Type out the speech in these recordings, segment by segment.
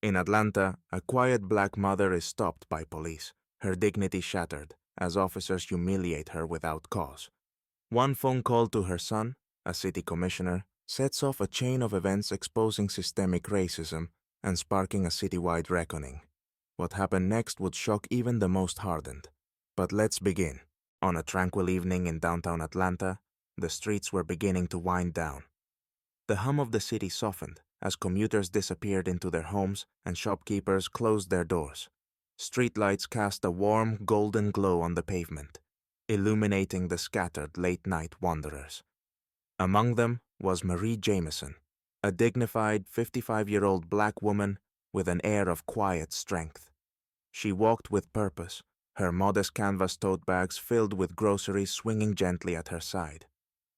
In Atlanta, a quiet black mother is stopped by police, her dignity shattered, as officers humiliate her without cause. One phone call to her son, a city commissioner, sets off a chain of events exposing systemic racism and sparking a citywide reckoning. What happened next would shock even the most hardened. But let's begin. On a tranquil evening in downtown Atlanta, the streets were beginning to wind down. The hum of the city softened as commuters disappeared into their homes and shopkeepers closed their doors. Streetlights cast a warm, golden glow on the pavement, illuminating the scattered late-night wanderers. Among them was Marie Jameson, a dignified 55-year-old black woman with an air of quiet strength. She walked with purpose, her modest canvas tote bags filled with groceries swinging gently at her side.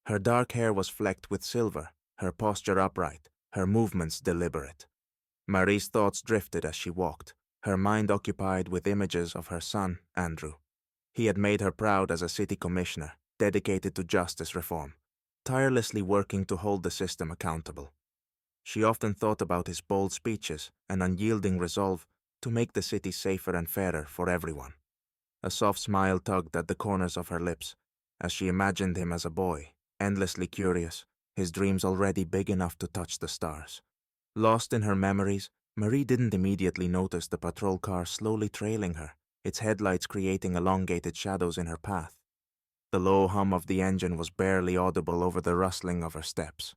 Her dark hair was flecked with silver, her posture upright, her movements deliberate. Marie's thoughts drifted as she walked, her mind occupied with images of her son, Andrew. He had made her proud as a city commissioner, dedicated to justice reform, tirelessly working to hold the system accountable. She often thought about his bold speeches and unyielding resolve to make the city safer and fairer for everyone. A soft smile tugged at the corners of her lips as she imagined him as a boy, endlessly curious, his dreams already big enough to touch the stars. Lost in her memories, Marie didn't immediately notice the patrol car slowly trailing her, its headlights creating elongated shadows in her path. The low hum of the engine was barely audible over the rustling of her steps.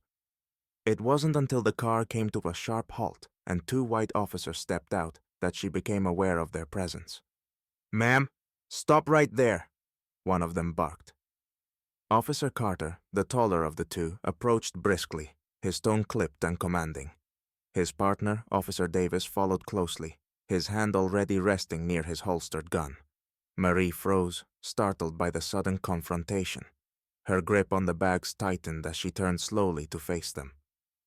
It wasn't until the car came to a sharp halt and two white officers stepped out that she became aware of their presence. "Ma'am, stop right there," one of them barked. Officer Carter, the taller of the two, approached briskly, his tone clipped and commanding. His partner, Officer Davis, followed closely, his hand already resting near his holstered gun. Marie froze, startled by the sudden confrontation. Her grip on the bags tightened as she turned slowly to face them.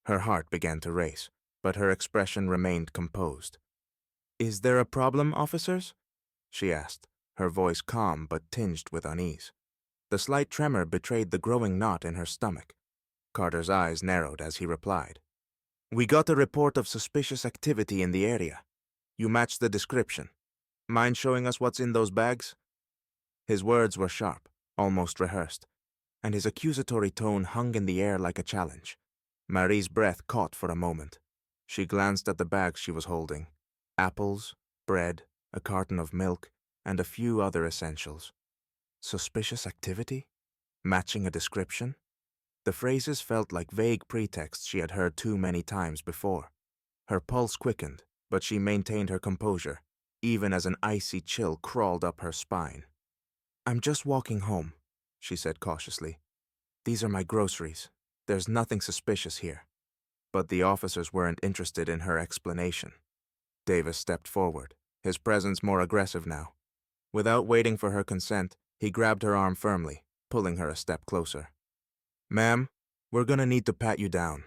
Her heart began to race, but her expression remained composed. "Is there a problem, officers?" she asked, her voice calm but tinged with unease. The slight tremor betrayed the growing knot in her stomach. Carter's eyes narrowed as he replied. "We got a report of suspicious activity in the area. You matched the description. Mind showing us what's in those bags?" His words were sharp, almost rehearsed, and his accusatory tone hung in the air like a challenge. Marie's breath caught for a moment. She glanced at the bags she was holding. Apples, bread, a carton of milk, and a few other essentials. Suspicious activity? Matching a description? The phrases felt like vague pretexts she had heard too many times before. Her pulse quickened, but she maintained her composure, even as an icy chill crawled up her spine. "I'm just walking home," she said cautiously. "These are my groceries. There's nothing suspicious here." But the officers weren't interested in her explanation. Davis stepped forward, his presence more aggressive now. Without waiting for her consent, he grabbed her arm firmly, pulling her a step closer. "Ma'am, we're gonna need to pat you down,"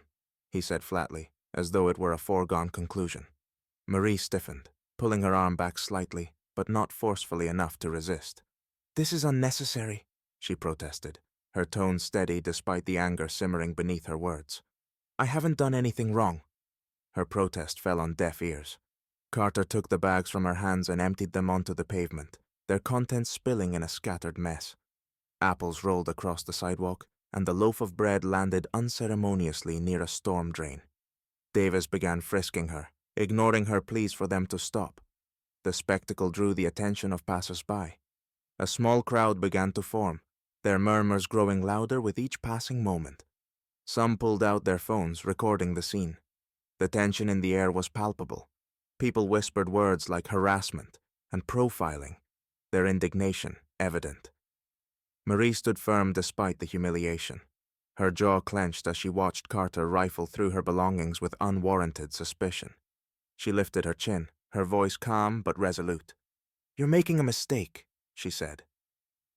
he said flatly, as though it were a foregone conclusion. Marie stiffened, pulling her arm back slightly, but not forcefully enough to resist. "This is unnecessary," she protested, her tone steady despite the anger simmering beneath her words. "I haven't done anything wrong." Her protest fell on deaf ears. Carter took the bags from her hands and emptied them onto the pavement, their contents spilling in a scattered mess. Apples rolled across the sidewalk, and the loaf of bread landed unceremoniously near a storm drain. Davis began frisking her, ignoring her pleas for them to stop. The spectacle drew the attention of passers-by. A small crowd began to form, their murmurs growing louder with each passing moment. Some pulled out their phones, recording the scene. The tension in the air was palpable. People whispered words like harassment and profiling, their indignation evident. Marie stood firm despite the humiliation. Her jaw clenched as she watched Carter rifle through her belongings with unwarranted suspicion. She lifted her chin, her voice calm but resolute. "You're making a mistake," she said.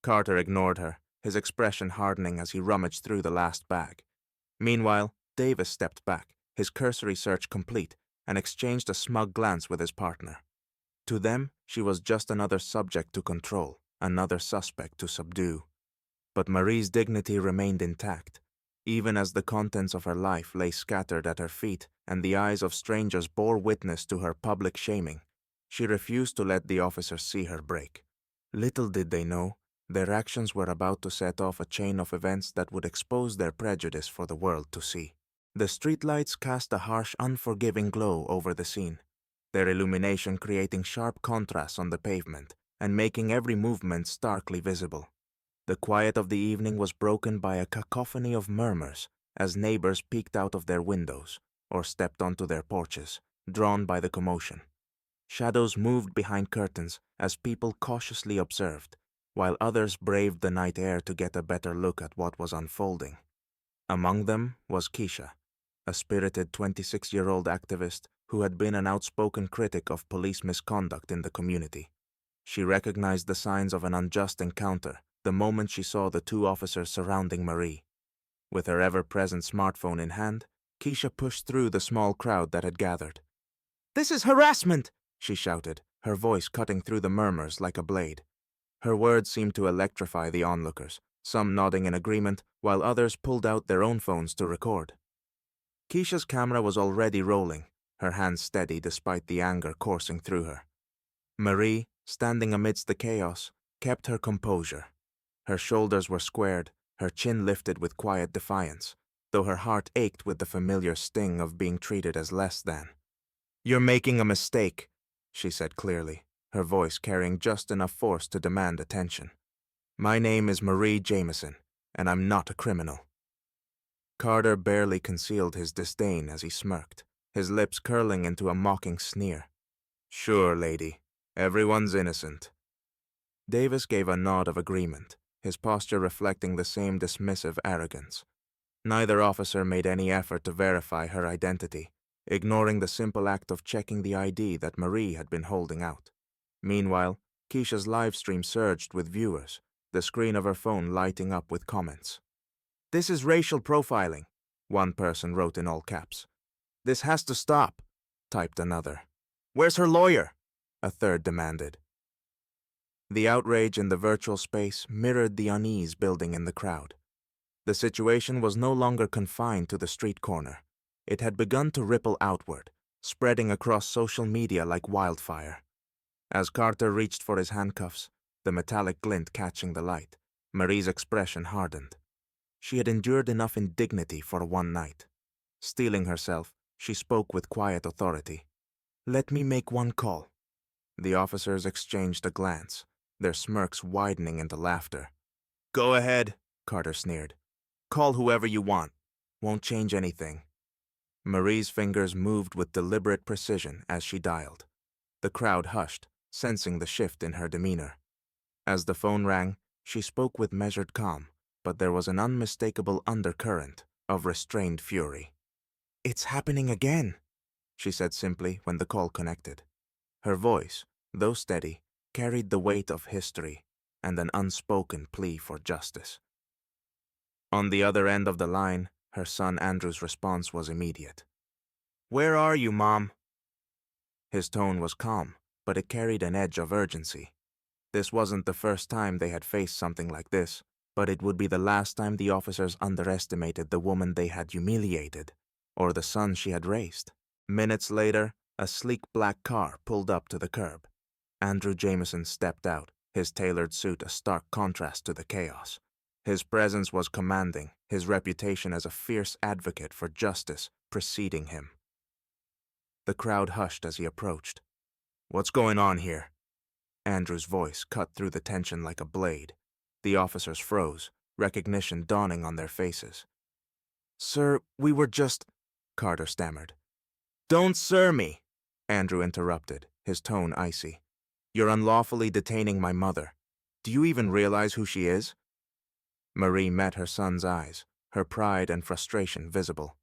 Carter ignored her, his expression hardening as he rummaged through the last bag. Meanwhile, Davis stepped back, his cursory search complete, and exchanged a smug glance with his partner. To them, she was just another subject to control, another suspect to subdue. But Marie's dignity remained intact. even as the contents of her life lay scattered at her feet and the eyes of strangers bore witness to her public shaming. She refused to let the officers see her break. Little did they know, their actions were about to set off a chain of events that would expose their prejudice for the world to see. The streetlights cast a harsh, unforgiving glow over the scene, their illumination creating sharp contrasts on the pavement and making every movement starkly visible. The quiet of the evening was broken by a cacophony of murmurs as neighbors peeked out of their windows or stepped onto their porches, drawn by the commotion. Shadows moved behind curtains as people cautiously observed, while others braved the night air to get a better look at what was unfolding. Among them was Keisha, a spirited 26-year-old activist who had been an outspoken critic of police misconduct in the community. She recognized the signs of an unjust encounter the moment she saw the two officers surrounding Marie. With her ever-present smartphone in hand, Keisha pushed through the small crowd that had gathered. "This is harassment!" she shouted, her voice cutting through the murmurs like a blade. Her words seemed to electrify the onlookers, some nodding in agreement, while others pulled out their own phones to record. Keisha's camera was already rolling, her hands steady despite the anger coursing through her. Marie, standing amidst the chaos, kept her composure. Her shoulders were squared, her chin lifted with quiet defiance, though her heart ached with the familiar sting of being treated as less than. "You're making a mistake," she said clearly, her voice carrying just enough force to demand attention. "My name is Marie Jameson, and I'm not a criminal." Carter barely concealed his disdain as he smirked, his lips curling into a mocking sneer. "Sure, lady. Everyone's innocent." Davis gave a nod of agreement, his posture reflecting the same dismissive arrogance. Neither officer made any effort to verify her identity, ignoring the simple act of checking the ID that Marie had been holding out. Meanwhile, Keisha's live stream surged with viewers, the screen of her phone lighting up with comments. "This is racial profiling," one person wrote in all caps. "This has to stop," typed another. "Where's her lawyer?" a third demanded. The outrage in the virtual space mirrored the unease building in the crowd. The situation was no longer confined to the street corner. It had begun to ripple outward, spreading across social media like wildfire. As Carter reached for his handcuffs, the metallic glint catching the light, Marie's expression hardened. She had endured enough indignity for one night. Steeling herself, she spoke with quiet authority. "Let me make one call." The officers exchanged a glance, their smirks widening into laughter. "Go ahead," Carter sneered. "Call whoever you want. Won't change anything." Marie's fingers moved with deliberate precision as she dialed. The crowd hushed, sensing the shift in her demeanor. As the phone rang, she spoke with measured calm, but there was an unmistakable undercurrent of restrained fury. "It's happening again," she said simply when the call connected. Her voice, though steady, carried the weight of history and an unspoken plea for justice. On the other end of the line, her son Andrew's response was immediate. "Where are you, Mom?" His tone was calm, but it carried an edge of urgency. This wasn't the first time they had faced something like this, but it would be the last time the officers underestimated the woman they had humiliated, or the son she had raised. Minutes later, a sleek black car pulled up to the curb. Andrew Jameson stepped out, his tailored suit a stark contrast to the chaos. His presence was commanding, his reputation as a fierce advocate for justice preceding him. The crowd hushed as he approached. "What's going on here?" Andrew's voice cut through the tension like a blade. The officers froze, recognition dawning on their faces. "Sir, we were just—" Carter stammered. "Don't sir me," Andrew interrupted, his tone icy. "You're unlawfully detaining my mother. Do you even realize who she is?" Marie met her son's eyes, her pride and frustration visible.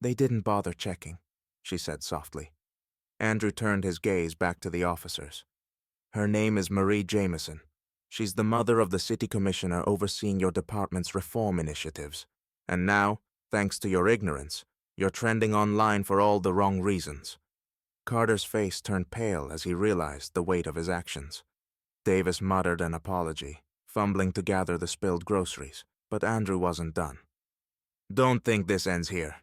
"They didn't bother checking," she said softly. Andrew turned his gaze back to the officers. "Her name is Marie Jameson. She's the mother of the city commissioner overseeing your department's reform initiatives. And now, thanks to your ignorance, you're trending online for all the wrong reasons." Carter's face turned pale as he realized the weight of his actions. Davis muttered an apology, fumbling to gather the spilled groceries, but Andrew wasn't done. Don't think this ends here,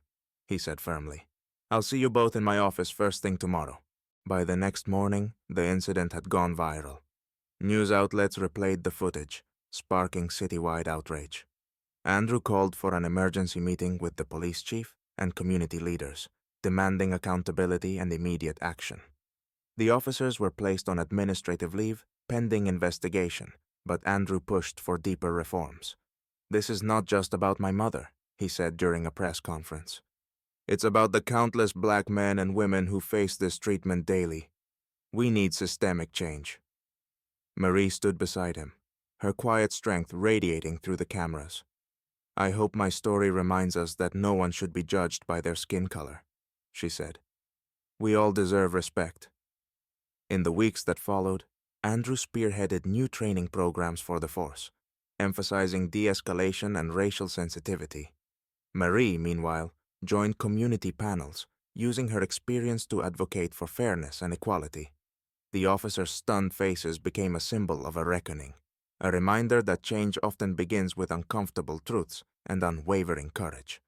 he said firmly. I'll see you both in my office first thing tomorrow. By the next morning, the incident had gone viral. News outlets replayed the footage, sparking citywide outrage. Andrew called for an emergency meeting with the police chief and community leaders, demanding accountability and immediate action. The officers were placed on administrative leave pending investigation, but Andrew pushed for deeper reforms. This is not just about my mother, he said during a press conference. It's about the countless black men and women who face this treatment daily. We need systemic change. Marie stood beside him, her quiet strength radiating through the cameras. I hope my story reminds us that no one should be judged by their skin color, she said. We all deserve respect. In the weeks that followed, Andrew spearheaded new training programs for the force, emphasizing de-escalation and racial sensitivity. Marie, meanwhile, joined community panels, using her experience to advocate for fairness and equality. The officers' stunned faces became a symbol of a reckoning, a reminder that change often begins with uncomfortable truths and unwavering courage.